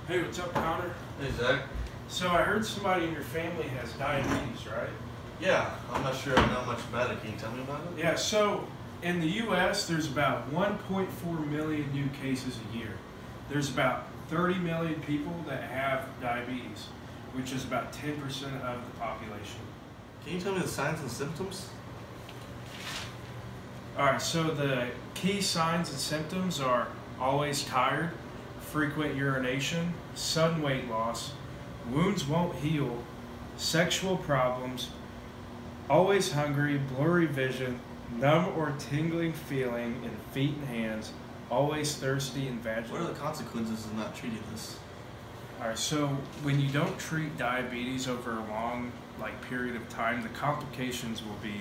Hey, what's up, Connor? Hey, Zach. So I heard somebody in your family has diabetes, right? Yeah, I'm not sure I know much about it. Can you tell me about it? Yeah, so in the U.S., there's about 1.4 million new cases a year. There's about 30 million people that have diabetes, which is about 10% of the population. Can you tell me the signs and symptoms? All right, so the key signs and symptoms are always tired, frequent urination, sudden weight loss, wounds won't heal, sexual problems, always hungry, blurry vision, numb or tingling feeling in feet and hands, always thirsty and vaginal. What are the consequences of not treating this? All right, so when you don't treat diabetes over a long period of time, the complications will be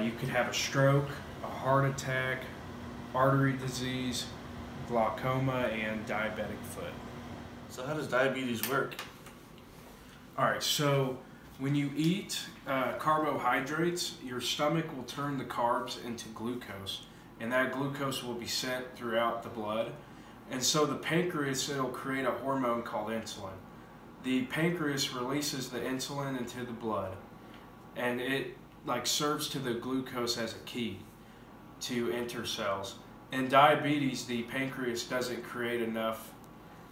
you could have a stroke, a heart attack, artery disease, glaucoma, and diabetic foot. So how does diabetes work? All right, so when you eat carbohydrates, your stomach will turn the carbs into glucose, and that glucose will be sent throughout the blood. And so the pancreas, it'll create a hormone called insulin. The pancreas releases the insulin into the blood, and it serves to the glucose as a key to enter cells. In diabetes, the pancreas doesn't create enough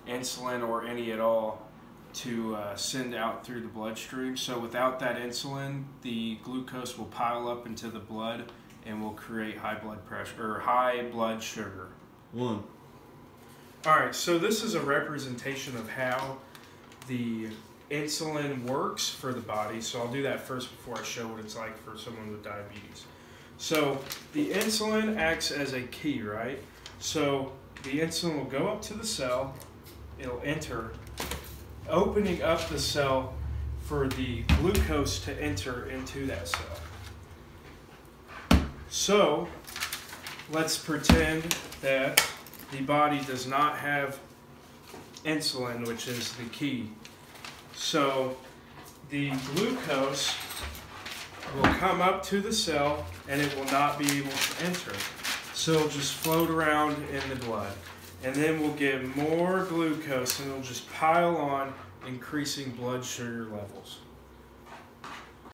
insulin or any at all to send out through the bloodstream. So without that insulin, the glucose will pile up into the blood and will create high blood pressure or high blood sugar. One. All right, so this is a representation of how the insulin works for the body. So I'll do that first before I show what it's like for someone with diabetes. So the insulin acts as a key, right? So the insulin will go up to the cell, it'll enter, opening up the cell for the glucose to enter into that cell. So let's pretend that the body does not have insulin, which is the key. So the glucose will come up to the cell and it will not be able to enter. So it'll just float around in the blood. And then we'll get more glucose and it'll just pile on, increasing blood sugar levels.